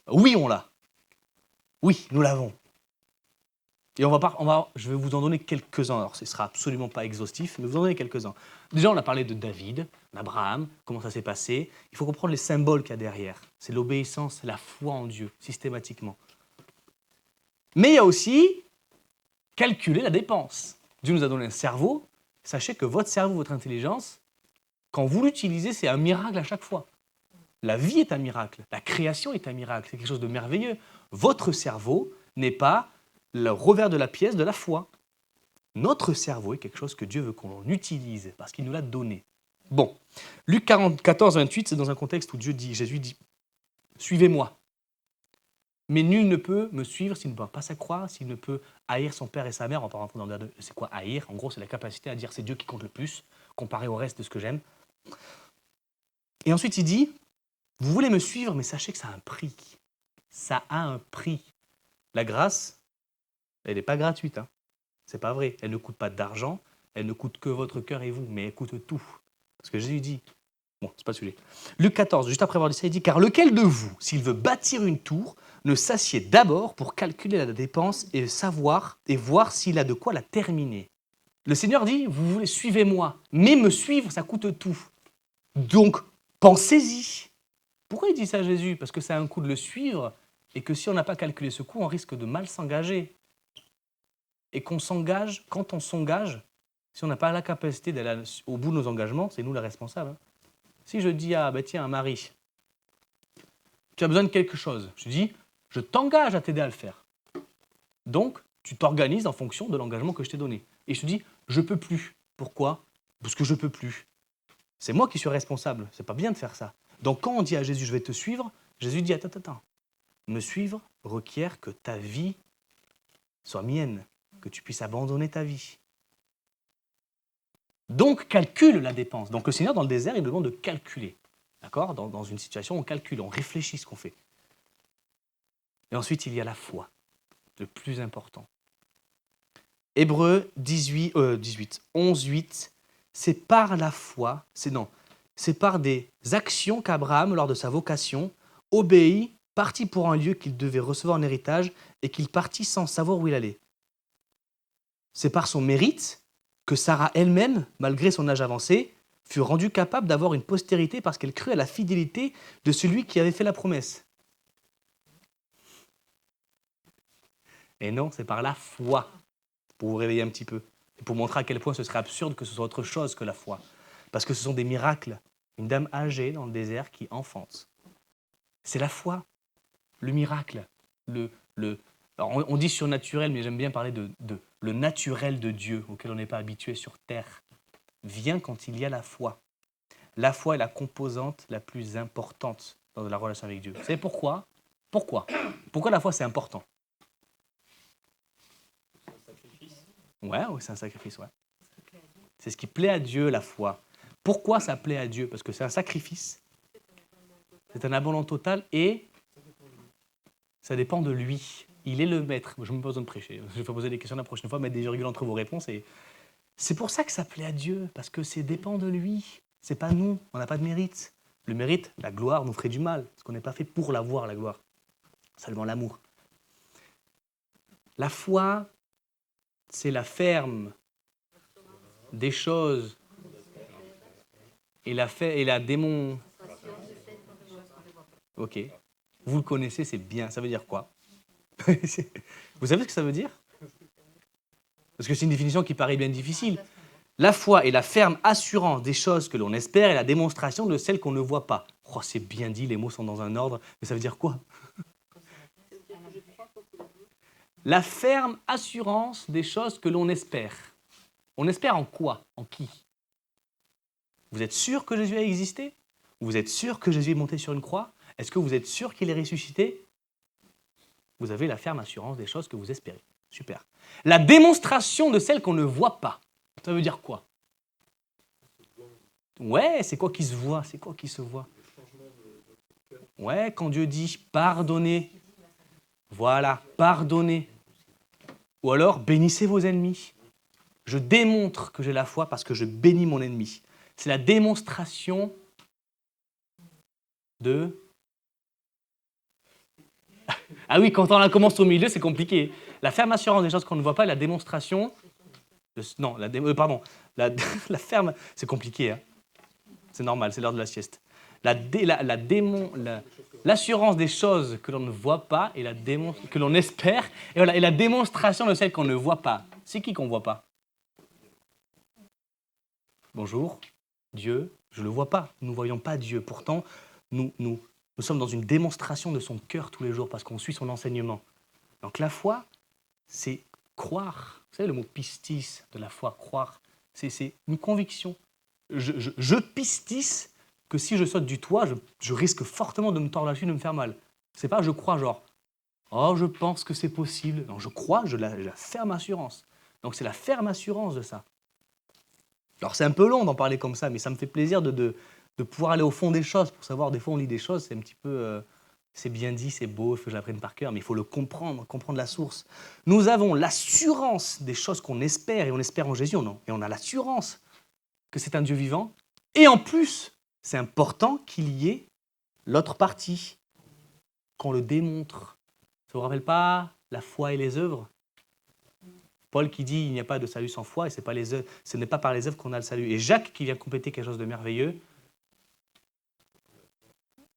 Oui, on l'a. Oui, nous l'avons. Et je vais vous en donner quelques-uns. Alors, ce ne sera absolument pas exhaustif, mais vous en donner quelques-uns. Déjà, on a parlé de David, d'Abraham, comment ça s'est passé. Il faut comprendre les symboles qu'il y a derrière. C'est l'obéissance, la foi en Dieu, systématiquement. Mais il y a aussi calculer la dépense. Dieu nous a donné un cerveau. Sachez que votre cerveau, votre intelligence, quand vous l'utilisez, c'est un miracle à chaque fois. La vie est un miracle. La création est un miracle. C'est quelque chose de merveilleux. Votre cerveau n'est pas le revers de la pièce de la foi. Notre cerveau est quelque chose que Dieu veut qu'on utilise parce qu'il nous l'a donné. Bon, Luc 14, 28, c'est dans un contexte où Jésus dit « Suivez-moi ». Mais nul ne peut me suivre s'il ne peut pas sa croix, s'il ne peut haïr son père et sa mère. On va pas rentrer dans le c'est quoi haïr? En gros, c'est la capacité à dire c'est Dieu qui compte le plus, comparé au reste de ce que j'aime. Et ensuite, il dit « Vous voulez me suivre, mais sachez que ça a un prix. Ça a un prix. La grâce, elle n'est pas gratuite. Hein. C'est pas vrai. Elle ne coûte pas d'argent. Elle ne coûte que votre cœur et vous. Mais elle coûte tout. Parce que Jésus dit... Bon, c'est pas le sujet. Luc 14, juste après avoir dit ça, il dit « Car lequel de vous, s'il veut bâtir une tour, ne s'assied d'abord pour calculer la dépense et voir s'il a de quoi la terminer. » Le Seigneur dit « Vous voulez, suivez-moi. Mais me suivre, ça coûte tout. Donc, pensez-y. » Pourquoi il dit ça à Jésus? Parce que ça a un coût de le suivre et que si on n'a pas calculé ce coût, on risque de mal s'engager. Et qu'on s'engage, quand on s'engage, si on n'a pas la capacité d'aller au bout de nos engagements, c'est nous les responsables. Hein. Si je dis à, tiens, Marie, tu as besoin de quelque chose, je dis, je t'engage à t'aider à le faire. Donc, tu t'organises en fonction de l'engagement que je t'ai donné. Et je te dis, je peux plus. Pourquoi? Parce que je peux plus. C'est moi qui suis responsable. C'est pas bien de faire ça. Donc, quand on dit à Jésus, je vais te suivre, Jésus dit, attends. Me suivre requiert que ta vie soit mienne, que tu puisses abandonner ta vie. Donc, calcule la dépense. Donc, le Seigneur, dans le désert, il nous demande de calculer. D'accord? Dans une situation, on calcule, on réfléchit ce qu'on fait. Et ensuite, il y a la foi, le plus important. Hébreux 11, 8, c'est par la foi, c'est par des actions qu'Abraham, lors de sa vocation, obéit, partit pour un lieu qu'il devait recevoir en héritage et qu'il partit sans savoir où il allait. C'est par son mérite que Sarah elle-même, malgré son âge avancé, fut rendue capable d'avoir une postérité parce qu'elle crut à la fidélité de celui qui avait fait la promesse. Et non, c'est par la foi, pour vous réveiller un petit peu, et pour montrer à quel point ce serait absurde que ce soit autre chose que la foi. Parce que ce sont des miracles. Une dame âgée dans le désert qui enfante. C'est la foi, le miracle, Alors, on dit surnaturel, mais j'aime bien parler de le naturel de Dieu, auquel on n'est pas habitué sur terre, vient quand il y a la foi. La foi est la composante la plus importante dans la relation avec Dieu. Vous savez pourquoi ? Pourquoi la foi, c'est important ? C'est un sacrifice. Ouais, c'est un sacrifice, ouais. C'est ce qui plaît à Dieu, la foi. Pourquoi ça plaît à Dieu ? Parce que c'est un sacrifice, c'est un abandon total et ça dépend de lui. Il est le maître. Je n'ai pas besoin de prêcher. Je vais vous poser des questions la prochaine fois, mettre des virgules entre vos réponses. Et c'est pour ça que ça plaît à Dieu, parce que ça dépend de lui. C'est pas nous, on n'a pas de mérite. Le mérite, la gloire, nous ferait du mal, parce qu'on n'est pas fait pour l'avoir, la gloire. Seulement l'amour. La foi, c'est la ferme des choses et la démon. Ok. Vous le connaissez, c'est bien. Ça veut dire quoi ? Vous savez ce que ça veut dire ? Parce que c'est une définition qui paraît bien difficile. La foi est la ferme assurance des choses que l'on espère et la démonstration de celles qu'on ne voit pas. Oh, c'est bien dit, les mots sont dans un ordre, mais ça veut dire quoi ? La ferme assurance des choses que l'on espère. On espère en quoi ? En qui ? Vous êtes sûr que Jésus a existé ? Vous êtes sûr que Jésus est monté sur une croix ? Est-ce que vous êtes sûr qu'il est ressuscité ? Vous avez la ferme assurance des choses que vous espérez. Super. La démonstration de celles qu'on ne voit pas. Ça veut dire quoi ? Ouais, c'est quoi qui se voit ? C'est quoi qui se voit ? Ouais, quand Dieu dit pardonnez. Voilà, pardonnez. Ou alors bénissez vos ennemis. Je démontre que j'ai la foi parce que je bénis mon ennemi. C'est la démonstration de... Ah oui, quand on commence au milieu, c'est compliqué. La ferme assurance des choses qu'on ne voit pas, la démonstration... Non, la ferme... C'est compliqué, hein. C'est normal, c'est l'heure de la sieste. L'assurance des choses que l'on ne voit pas et que l'on espère, et la démonstration de celles qu'on ne voit pas. C'est qui qu'on ne voit pas ? Bonjour, Dieu, je ne le vois pas. Nous ne voyons pas Dieu. Pourtant, nous sommes dans une démonstration de son cœur tous les jours parce qu'on suit son enseignement. Donc la foi, c'est croire. Vous savez le mot pistis de la foi, croire, c'est une conviction. Je pistis que si je saute du toit, je risque fortement de me tordre la cheville, de me faire mal. C'est pas je crois genre, oh je pense que c'est possible. Non, je crois, j'ai la ferme assurance. Donc c'est la ferme assurance de ça. Alors c'est un peu long d'en parler comme ça, mais ça me fait plaisir de pouvoir aller au fond des choses, pour savoir, des fois on lit des choses, c'est un petit peu, c'est bien dit, c'est beau, il faut que je l'apprenne par cœur, mais il faut le comprendre la source. Nous avons l'assurance des choses qu'on espère, et on espère en Jésus, et on a l'assurance que c'est un Dieu vivant, et en plus, c'est important qu'il y ait l'autre partie, qu'on le démontre. Ça ne vous rappelle pas la foi et les œuvres ? Paul qui dit il n'y a pas de salut sans foi et ce n'est pas par les œuvres qu'on a le salut. Et Jacques qui vient compléter quelque chose de merveilleux.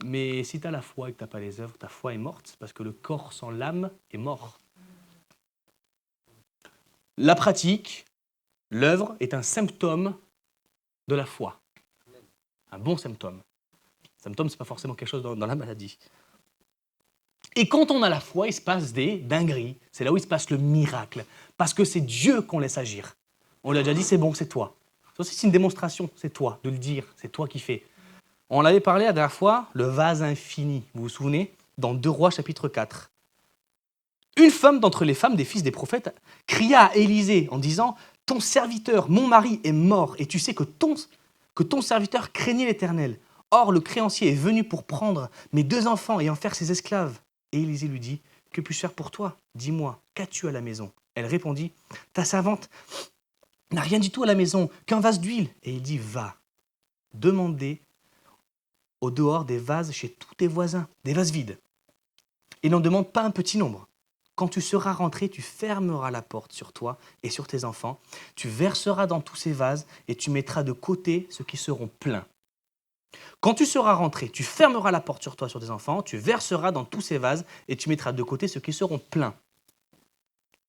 Mais si tu as la foi et que tu n'as pas les œuvres, ta foi est morte parce que le corps sans l'âme est mort. La pratique, l'œuvre est un symptôme de la foi. Un bon symptôme. Symptôme, ce n'est pas forcément quelque chose dans la maladie. Et quand on a la foi, il se passe des dingueries. C'est là où il se passe le miracle. Parce que c'est Dieu qu'on laisse agir. On lui a déjà dit, c'est bon, c'est toi. Ça aussi, c'est une démonstration, c'est toi, de le dire, c'est toi qui fais. On l'avait parlé la dernière fois, le vase infini, vous vous souvenez, dans 2 Rois chapitre 4. Une femme d'entre les femmes des fils des prophètes cria à Élisée en disant, ton serviteur, mon mari, est mort, et tu sais que ton serviteur craignait l'Éternel. Or, le créancier est venu pour prendre mes 2 enfants et en faire ses esclaves. Et Élisée lui dit, que puis-je faire pour toi ? Dis-moi, qu'as-tu à la maison ? Elle répondit, ta servante n'a rien du tout à la maison, qu'un vase d'huile. Et il dit, va, demander au dehors des vases chez tous tes voisins, des vases vides. Et n'en demande pas un petit nombre. Quand tu seras rentré, tu fermeras la porte sur toi et sur tes enfants. Tu verseras dans tous ces vases et tu mettras de côté ceux qui seront pleins. Quand tu seras rentré, tu fermeras la porte sur toi et sur tes enfants, tu verseras dans tous ces vases et tu mettras de côté ceux qui seront pleins.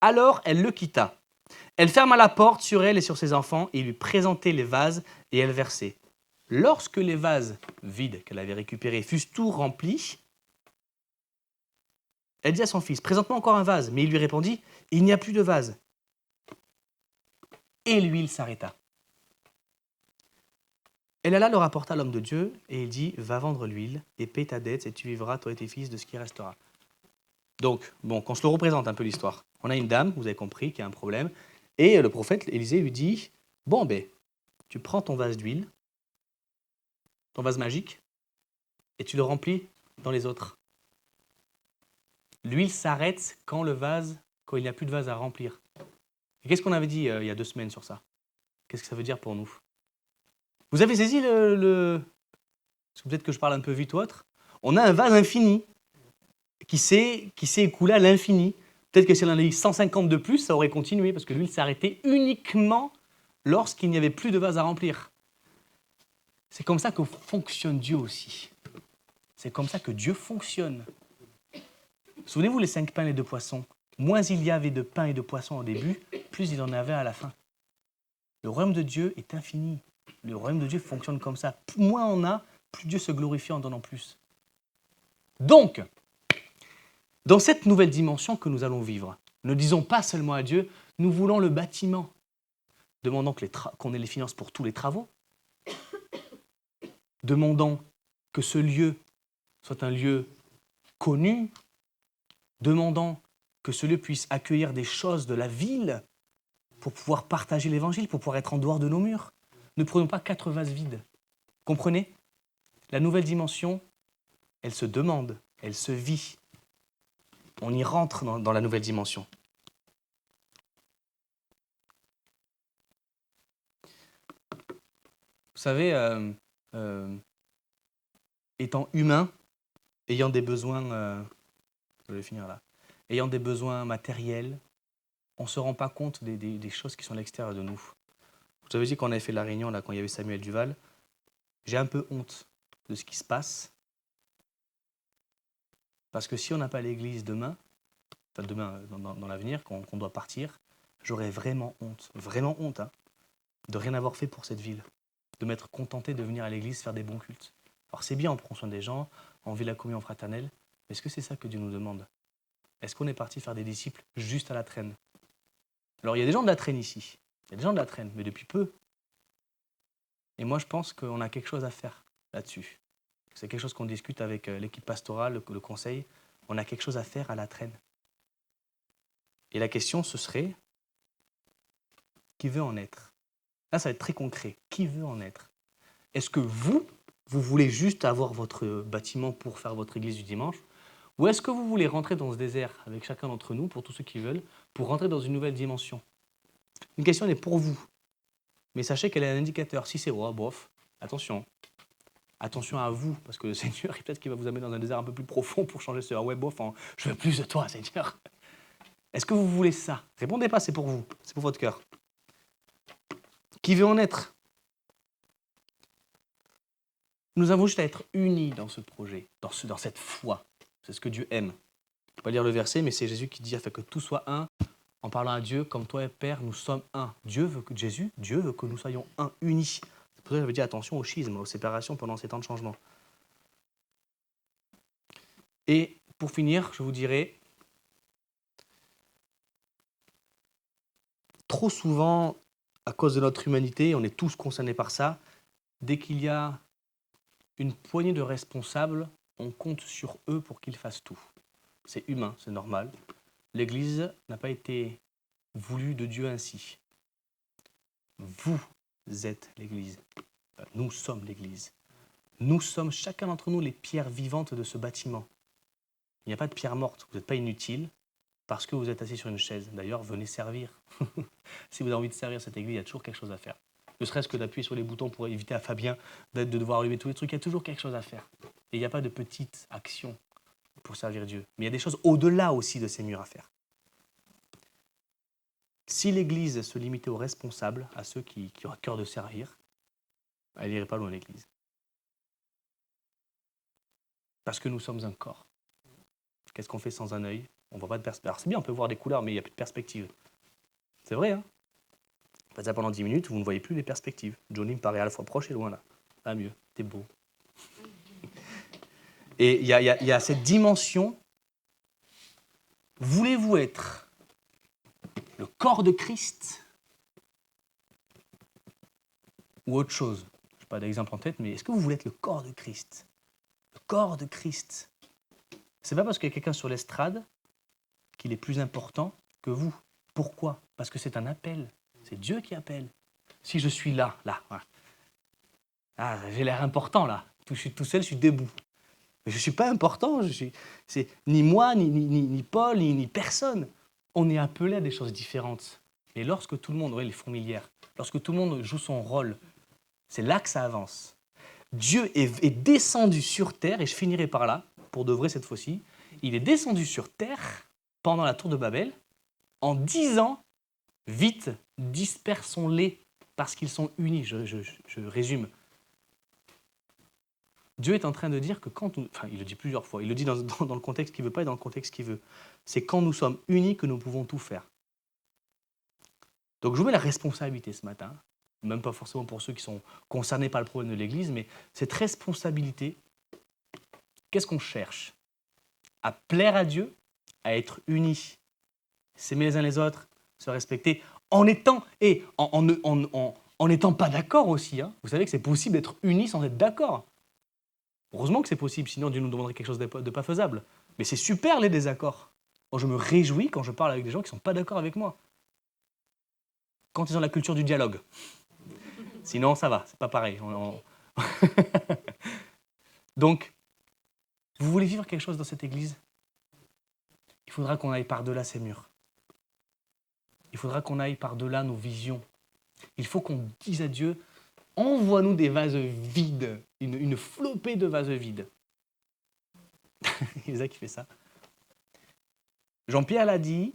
Alors elle le quitta. Elle ferma la porte sur elle et sur ses enfants et lui présentait les vases et elle versait. Lorsque les vases vides qu'elle avait récupérés fussent tout remplis, Elle dit à son fils, présente-moi encore un vase. Mais il lui répondit, il n'y a plus de vase. Et l'huile s'arrêta. Elle alla le rapporta à l'homme de Dieu et il dit, va vendre l'huile et paie ta dette et tu vivras, toi et tes fils, de ce qui restera. Donc, qu'on se le représente un peu l'histoire. On a une dame, vous avez compris, qui a un problème. Et le prophète Élisée lui dit, tu prends ton vase d'huile, ton vase magique, et tu le remplis dans les autres. L'huile s'arrête quand il n'y a plus de vase à remplir. Et qu'est-ce qu'on avait dit il y a 2 semaines sur ça? Qu'est-ce que ça veut dire pour nous? Vous avez saisi peut-être que je parle un peu vite ou autre. On a un vase infini qui s'est écoulé à l'infini. Peut-être que si on en a eu 150 de plus, ça aurait continué, parce que l'huile s'est arrêtée uniquement lorsqu'il n'y avait plus de vase à remplir. C'est comme ça que fonctionne Dieu aussi. C'est comme ça que Dieu fonctionne. Souvenez-vous les 5 pains et les 2 poissons. Moins il y avait de pain et de poissons au début, plus il en avait à la fin. Le royaume de Dieu est infini. Le royaume de Dieu fonctionne comme ça. Moins on a, plus Dieu se glorifie en donnant plus. Donc, dans cette nouvelle dimension que nous allons vivre, ne disons pas seulement à Dieu, nous voulons le bâtiment. Demandons qu'on ait les finances pour tous les travaux. Demandons que ce lieu soit un lieu connu. Demandons que ce lieu puisse accueillir des choses de la ville pour pouvoir partager l'évangile, pour pouvoir être en dehors de nos murs. Ne prenons pas 4 vases vides. Comprenez? La nouvelle dimension, elle se demande, elle se vit. On y rentre dans la nouvelle dimension. Vous savez, étant humain, ayant des besoins, je vais finir là, ayant des besoins matériels, on ne se rend pas compte des choses qui sont à l'extérieur de nous. Vous avez dit qu'on avait fait la réunion là, quand il y avait Samuel Duval. J'ai un peu honte de ce qui se passe. Parce que si on n'a pas l'église demain dans l'avenir, qu'on doit partir, j'aurais vraiment honte de rien avoir fait pour cette ville. De m'être contenté de venir à l'église faire des bons cultes. Alors c'est bien, on prend soin des gens, on vit la communion fraternelle, mais est-ce que c'est ça que Dieu nous demande? Est-ce qu'on est parti faire des disciples juste à la traîne? Alors il y a des gens de la traîne ici, il y a des gens de la traîne, mais depuis peu. Et moi je pense qu'on a quelque chose à faire là-dessus. C'est quelque chose qu'on discute avec l'équipe pastorale, le conseil. On a quelque chose à faire à la traîne. Et la question, ce serait, qui veut en être? Là, ça va être très concret. Qui veut en être? Est-ce que vous voulez juste avoir votre bâtiment pour faire votre église du dimanche? Ou est-ce que vous voulez rentrer dans ce désert avec chacun d'entre nous, pour tous ceux qui veulent, pour rentrer dans une nouvelle dimension? Une question, elle est pour vous. Mais sachez qu'elle est un indicateur. Si c'est bof, attention. Attention à vous, parce que le Seigneur, peut-être qu'il va vous amener dans un désert un peu plus profond pour changer ce bof en « je veux plus de toi, Seigneur ». Est-ce que vous voulez ça? Répondez pas, c'est pour vous, c'est pour votre cœur. Qui veut en être? Nous avons juste à être unis dans ce projet, dans cette foi. C'est ce que Dieu aime. Je ne vais pas lire le verset, mais c'est Jésus qui dit afin que tout soit un, en parlant à Dieu, comme toi et Père, nous sommes un. Dieu veut que nous soyons un, unis. C'est pour ça que j'avais dit attention au schisme, aux séparations pendant ces temps de changement. Et pour finir, je vous dirais, trop souvent, à cause de notre humanité, on est tous concernés par ça, dès qu'il y a une poignée de responsables, on compte sur eux pour qu'ils fassent tout. C'est humain, c'est normal. L'Église n'a pas été voulue de Dieu ainsi. Vous êtes l'Église. Nous sommes l'Église. Nous sommes, chacun d'entre nous, les pierres vivantes de ce bâtiment. Il n'y a pas de pierre morte. Vous n'êtes pas inutile parce que vous êtes assis sur une chaise. D'ailleurs, venez servir. Si vous avez envie de servir cette Église, il y a toujours quelque chose à faire. Ne serait-ce que d'appuyer sur les boutons pour éviter à Fabien de devoir allumer tous les trucs. Il y a toujours quelque chose à faire. Et il n'y a pas de petite action pour servir Dieu. Mais il y a des choses au-delà aussi de ces murs à faire. Si l'Église se limitait aux responsables, à ceux qui ont à cœur de servir, elle n'irait pas loin, l'Église. Parce que nous sommes un corps. Qu'est-ce qu'on fait sans un œil? On voit pas de perspective. Alors c'est bien, on peut voir des couleurs, mais il n'y a plus de perspective. C'est vrai, hein? Faites ça pendant 10 minutes, vous ne voyez plus les perspectives. Johnny me paraît à la fois proche et loin, là. Pas mieux, t'es beau. Et il y a cette dimension Voulez-vous être le corps de Christ ou autre chose? Je n'ai pas d'exemple en tête, mais est-ce que vous voulez être le corps de Christ? Le corps de Christ. Ce n'est pas parce qu'il y a quelqu'un sur l'estrade qu'il est plus important que vous. Pourquoi? Parce que c'est un appel. C'est Dieu qui appelle. Si je suis là, voilà. Ah, j'ai l'air important là. Je suis tout seul, je suis debout. Mais je ne suis pas important. C'est ni moi, ni Paul, ni personne. On est appelé à des choses différentes. Mais lorsque tout le monde, les fourmilières, lorsque tout le monde joue son rôle, c'est là que ça avance. Dieu est descendu sur terre, et je finirai par là, pour de vrai cette fois-ci. Il est descendu sur terre pendant la tour de Babel en disant « Vite, dispersons-les parce qu'ils sont unis ». Je résume. Dieu est en train de dire que quand nous... Enfin, il le dit plusieurs fois. Il le dit dans le contexte qu'il veut pas et dans le contexte qu'il veut. C'est quand nous sommes unis que nous pouvons tout faire. Donc je vous mets la responsabilité ce matin, même pas forcément pour ceux qui sont concernés par le problème de l'Église, mais cette responsabilité, qu'est-ce qu'on cherche? À plaire à Dieu, à être unis, s'aimer les uns les autres, se respecter, en étant pas d'accord aussi. Hein. Vous savez que c'est possible d'être unis sans être d'accord. Heureusement que c'est possible, sinon Dieu nous demanderait quelque chose de pas faisable. Mais c'est super les désaccords. Moi, je me réjouis quand je parle avec des gens qui ne sont pas d'accord avec moi. Quand ils ont la culture du dialogue. Sinon, ça va, c'est pas pareil. Donc, vous voulez vivre quelque chose dans cette église? Il faudra qu'on aille par-delà ces murs. Il faudra qu'on aille par-delà nos visions. Il faut qu'on dise à Dieu, envoie-nous des vases vides, une flopée de vases vides. C'est ça qui fait ça. Jean-Pierre l'a dit,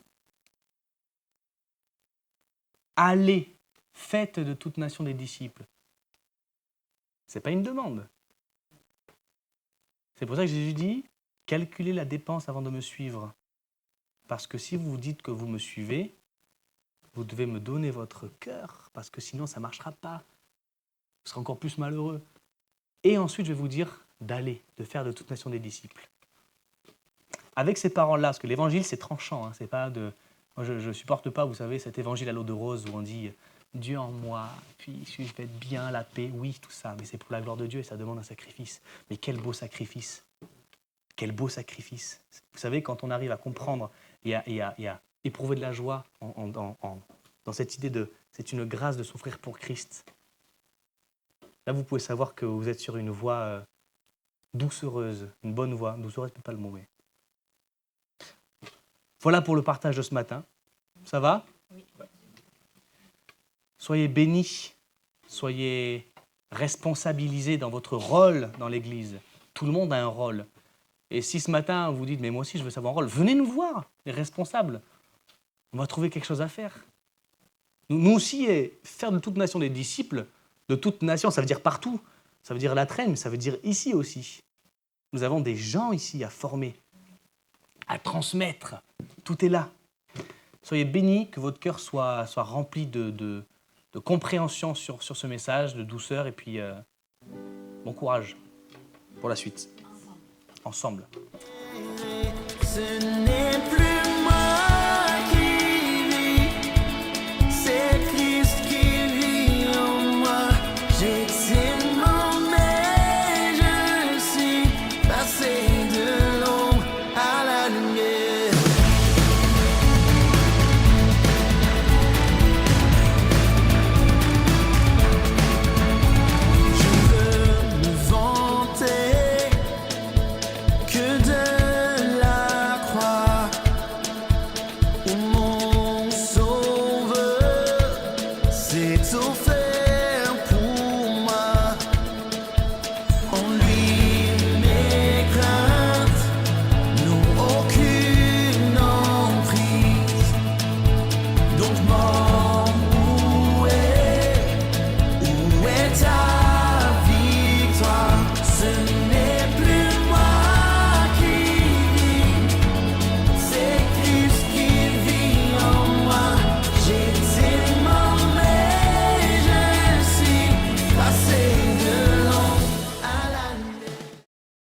allez, faites de toute nation des disciples. Ce n'est pas une demande. C'est pour ça que Jésus dit, calculez la dépense avant de me suivre. Parce que si vous dites que vous me suivez, vous devez me donner votre cœur, parce que sinon ça ne marchera pas. Vous serez encore plus malheureux. Et ensuite, je vais vous dire d'aller, de faire de toute nation des disciples. Avec ces paroles-là, parce que l'évangile, c'est tranchant. Hein, c'est pas de... Moi, je ne supporte pas, vous savez, cet évangile à l'eau de rose où on dit « Dieu en moi, puis je vais être bien, la paix, oui, tout ça. » Mais c'est pour la gloire de Dieu et ça demande un sacrifice. Mais quel beau sacrifice! Quel beau sacrifice! Vous savez, quand on arrive à comprendre et à éprouver de la joie dans cette idée de « c'est une grâce de souffrir pour Christ », là, vous pouvez savoir que vous êtes sur une voie doucereuse, une bonne voie. Doucereuse, peut pas le mot, mais... Voilà pour le partage de ce matin. Ça va? Oui. Soyez bénis, soyez responsabilisés dans votre rôle dans l'Église. Tout le monde a un rôle. Et si ce matin, vous dites « mais moi aussi, je veux savoir un rôle », venez nous voir, les responsables. On va trouver quelque chose à faire. Nous aussi, faire de toute nation des disciples, de toute nation, ça veut dire partout. Ça veut dire la Traîne, mais ça veut dire ici aussi. Nous avons des gens ici à former, à transmettre. Tout est là. Soyez bénis, que votre cœur soit rempli de compréhension sur ce message, de douceur, et puis bon courage pour la suite. Ensemble. Ce n'est plus